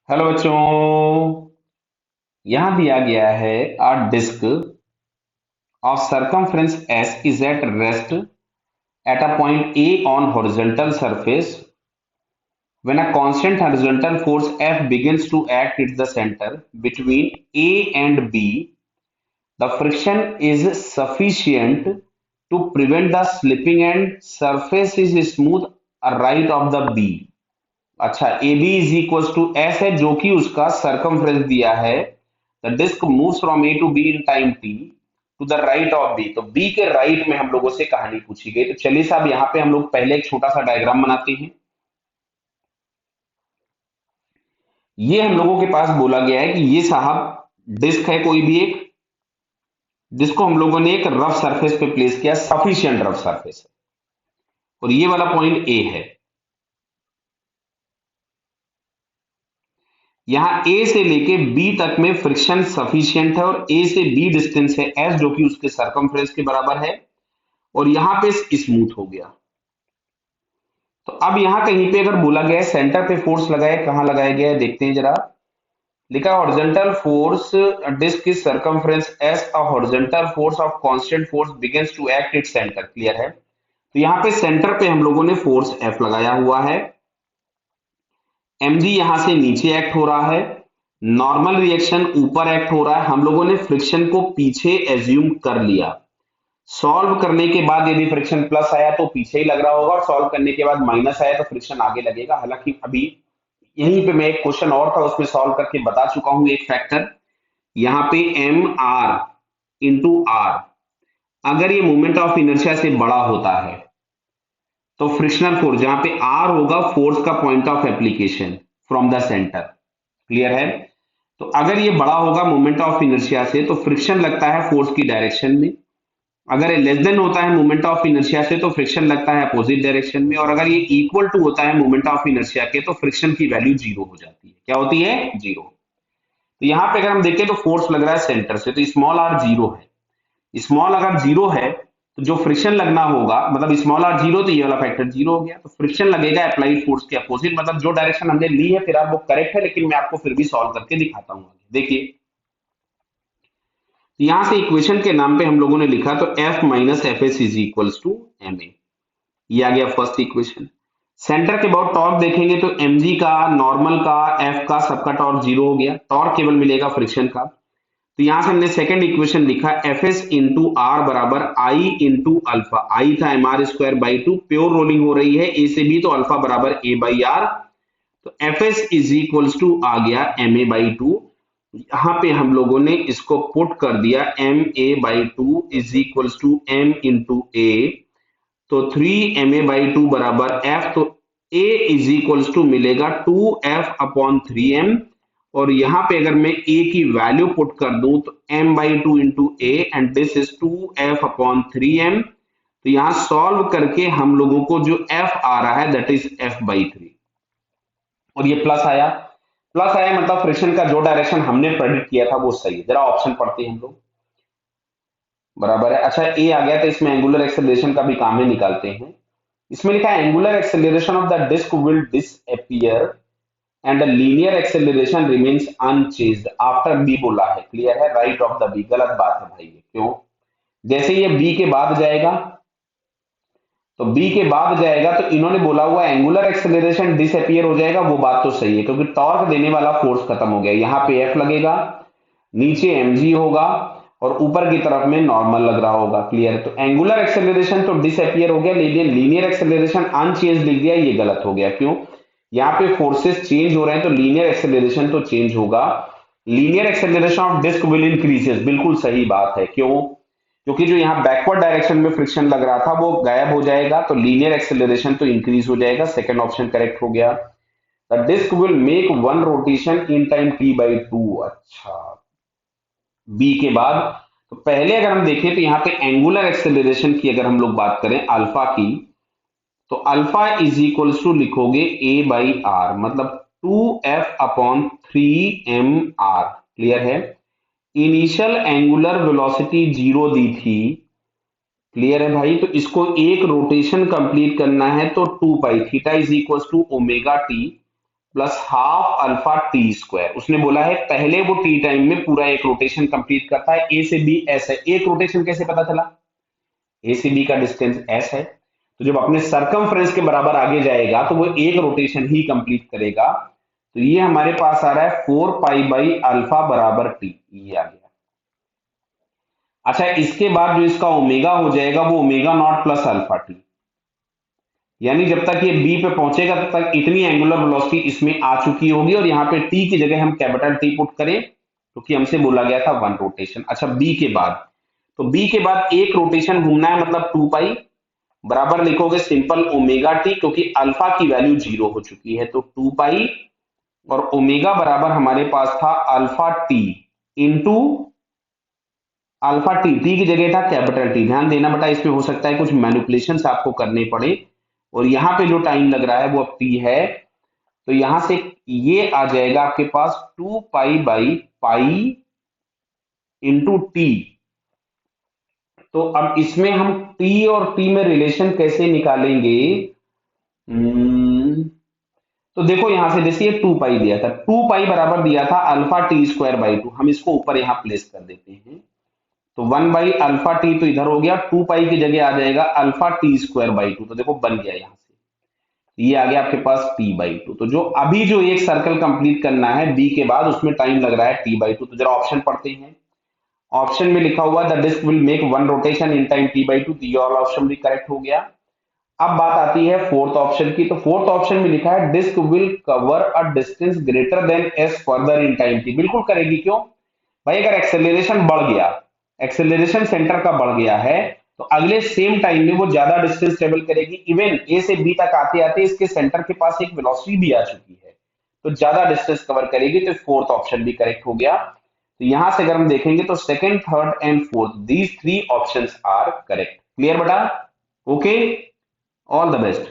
Hello बच्चों। यहां दिया गया है a disk of circumference s is at rest at a point A on horizontal surface when a constant horizontal force F begins to act at the center between A and B. The friction is sufficient to prevent the slipping and surface is smooth right of the B. अच्छा, A B is equal to S है जो कि उसका circumference दिया है। The disc moves from A to B in time T to the right of B. तो B के राइट में हम लोगों से कहानी पूछी गई। तो चलिए साहब, यहाँ पे हम लोग पहले एक छोटा सा डायग्राम बनाते हैं। ये हम लोगों के पास बोला गया है कि ये साहब डिस्क है कोई भी एक, जिसको हम लोगों ने एक रफ सरफेस पे प्लेस किया, सफिशिएंट रफ सरफेस है, और ये वाला पॉइंट ए है। यहाँ ए से लेके बी तक में फ्रिक्शन सफिशिएंट है और ए से बी डिस्टेंस है एस जो कि उसके सरकमफ्रेंस के बराबर है, और यहां पे स्मूथ हो गया। तो अब यहां कहीं पे अगर बोला गया है सेंटर पे फोर्स लगाए, कहां लगाया गया है देखते हैं जरा। लिखा हॉरिजॉन्टल फोर्स डिस्क की circumference S a horizontal force of constant force begins to act it centre. Clear है। तो यहाँ पे सेंटर पे हम लोगों ने फोर्स एफ लगाया हुआ है। mg यहां से नीचे एक्ट हो रहा है, नॉर्मल रिएक्शन ऊपर एक्ट हो रहा है। हम लोगों ने फ्रिक्शन को पीछे एज्यूम कर लिया। सॉल्व करने के बाद यदि फ्रिक्शन प्लस आया तो पीछे ही लग रहा होगा, और सॉल्व करने के बाद माइनस आया तो फ्रिक्शन आगे लगेगा। हालांकि अभी यहीं पे मैं एक क्वेश्चन और था उसमें सॉल्व करके बता चुका हूं एक फैक्टर। यहाँ पे एम आर इंटू आर, अगर ये मोमेंट ऑफ इनर्शिया से बड़ा होता है तो फ्रिक्शनल फोर्स, जहां पे आर होगा फोर्स का point of application from the centre. Clear है। तो अगर ये बड़ा होगा मोमेंट ऑफ इनर्शिया से तो फ्रिक्शन लगता है फोर्स की डायरेक्शन में। अगर ये लेस देन होता है मोमेंट ऑफ इनर्शिया से तो फ्रिक्शन लगता है अपोजिट डायरेक्शन में, और अगर ये इक्वल टू होता है मोमेंट ऑफ इनर्शिया के तो फ्रिक्शन की वैल्यू जीरो हो जाती है। क्या होती है? जीरो। तो यहाँ पे अगर हम देखें तो फोर्स लग रहा है सेंटर से, तो स्मॉल आर जीरो है। स्मॉल अगर जीरो है तो जो फ्रिक्शन लगना होगा, मतलब स्मॉल आर जीरो, तो ये वाला फैक्टर जीरो हो गया, तो फ्रिक्शन लगेगा अप्लाइड फोर्स के अपोजिट। मतलब जो डायरेक्शन हमने ली है फिर वो करेक्ट है, लेकिन मैं आपको फिर भी सॉल्व करके दिखाता हूँ। देखिए, यहां से इक्वेशन के नाम पे हम लोगों ने लिखा तो F minus F S is equals to M A. ये आ गया फर्स्ट इक्वेशन। सेंटर के अबाउट टॉर्क देखेंगे तो mg का, नॉर्मल का, f का, सबका टॉर्क जीरो हो गया। टॉर्क केवल मिलेगा फ्रिक्शन का। तो यहां से हमने सेकंड इक्वेशन लिखा एफ एस इंटू आर बराबर आई इंटू अल्फा। आई था M R square by two, pure rolling हो रही है ए से बी तो अल्फा बराबर ए बाई आर। तो F S is equals to आ गया एम ए बाई टू। यहाँ पे हम लोगों ने इसको पुट कर दिया, M A by two is equals to M into A. तो 3ma/2 बराबर f, तो a इज इक्वल्स टू मिलेगा 2f/3m। और यहां पे अगर मैं a की वैल्यू पुट कर दूं तो m/2 into A and this is 2f/3m। तो यहां सॉल्व करके हम लोगों को जो f आ रहा है दैट इज f/3, और ये प्लस आया। प्लस आया मतलब फ्रिक्शन का जो डायरेक्शन हमने प्रेडिक्ट किया था वो सही है। जरा ऑप्शन पढ़ते हैं हम लोग। बराबर है। अच्छा, ए आ गया तो इसमें एंगुलर एक्सेलरेशन का भी काम है, निकालते हैं। इसमें लिखा है angular acceleration of the disc will disappear and the linear acceleration remains unchanged after B बोला है। क्लियर है। राइट ऑफ द बी, गलत बात है भाई ये। क्यों? जैसे ये बी के बाद जाएगा तो बी के बाद जाएगा तो इन्होंने बोला हुआ एंगुलर एक्सेलरेशन डिसअपीयर हो जाएगा, वो बात तो सही है क्योंकि टॉर्क देने वाला फोर्स खत्म हो गया। यहाँ पे एफ लगेगा, नीचे mg होगा, और ऊपर की तरफ में नॉर्मल लग रहा होगा। क्लियर। तो एंगुलर एक्सेलरेशन तो डिसअपीयर हो गया, लेकिन लीनियर एक्सेलरेशन अनचेंज लिख दिया, ये गलत हो गया। क्यों? यहाँ पे फोर्सेस चेंज हो रहे हैं तो लीनियर एक्सेलरेशन तो चेंज होगा। Linear acceleration of disc will increases, बिल्कुल सही बात है। क्यों? क्योंकि जो यहाँ बैकवर्ड डायरेक्शन में फ्रिक्शन लग रहा था वो गायब हो जाएगा, तो लीनियर एक्सेलरेशन तो इंक्रीज हो जाएगा। सेकंड ऑप्शन करेक्ट हो गया। The disc will make one rotation in time t/2। अच्छा, बी के बाद। तो पहले अगर हम देखें तो यहाँ पे एंगुलर एक्सेलरेशन की अगर हम लोग बात करें अल्फा की, तो अल्फा इज इक्वल्स टू लिखोगे ए बाई आर, मतलब 2f/3m r। क्लियर है। इनिशियल एंगुलर वेलोसिटी जीरो दी थी। क्लियर है भाई। तो इसको एक रोटेशन कंप्लीट करना है तो 2 pi, theta is equals to omega T plus half alpha T square. उसने बोला है पहले वो टी टाइम में पूरा एक रोटेशन कंप्लीट करता है, ए से बी एस है। एक रोटेशन कैसे पता चला? ए से बी का डिस्टेंस एस है, तो जब अपने सरकमफ्रेंस के बराबर आगे जाएगा तो वो एक रोटेशन ही कंप्लीट करेगा। तो ये हमारे पास आ रहा है 4 पाई बाई अल्फा बराबर टी, ये आ गया। अच्छा, इसके बाद जो इसका ओमेगा हो जाएगा वो omega naught plus alpha T, यानी जब तक ये बी पे पहुंचेगा तब तक इतनी एंगुलर वेलोसिटी इसमें आ चुकी होगी, और यहाँ पे टी की जगह हम कैपिटल टी पुट करें क्योंकि हमसे बोला गया था वन रोटेशन। अच्छा, बी के बाद, तो बी के बाद एक रोटेशन घूमना है, मतलब 2 पाई बराबर लिखोगे सिंपल ओमेगा टी, क्योंकि अल्फा की वैल्यू 0 हो चुकी है, तो 2 पाई और ओमेगा बराबर हमारे पास था alpha T into alpha T, T की जगह था कैपिटल टी। ध्यान देना बेटा, इसमें हो सकता है कुछ मैनिपुलेशन आपको करने पड़े, और यहाँ पे जो टाइम लग रहा है वो अब टी है, तो यहां से ये आ जाएगा आपके पास 2 पाई बाई इंटू टी। तो अब इसमें हम टी और टी में रिलेशन कैसे निकालेंगे? तो देखो यहां से, जैसे ये 2 पाई दिया था, 2 पाई बराबर दिया था alpha T square by to, हम इसको ऊपर यहां प्लेस कर देते हैं, तो 1/अल्फा टी तो इधर हो गया, 2 पाई की जगह आ जाएगा alpha T square by to, तो देखो बन गया यहां से, ये आ गया आपके पास t/2। तो जो अभी जो एक सर्कल कंप्लीट करना है बी के बाद, उसमें टाइम लग रहा है t/2। तो जरा ऑप्शन पढ़ते हैं। ऑप्शन में लिखा हुआ the disc will make one rotation in time t/2, तो ये वाला ऑप्शन भी करेक्ट हो गया। अब बात आती है फोर्थ ऑप्शन की, तो फोर्थ ऑप्शन में लिखा है disc will cover a distance greater than S further in time t। बिल्कुल करेगी, क्यों भाई? अगर एक्सेलरेशन बढ़ गया, एक्सेलरेशन सेंटर का बढ़ गया है, तो अगले सेम टाइम में वो ज्यादा डिस्टेंस ट्रेवल करेगी। इवन ए से बी तक आते आते इसके सेंटर के पास एक वेलोसिटी भी आ चुकी है, तो ज्यादा डिस्टेंस कवर करेगी, तो फोर्थ ऑप्शन भी करेक्ट हो गया। तो यहां से अगर हम देखेंगे तो second, third and fourth, these three options are correct. Clear बेटा? Okay, all the best.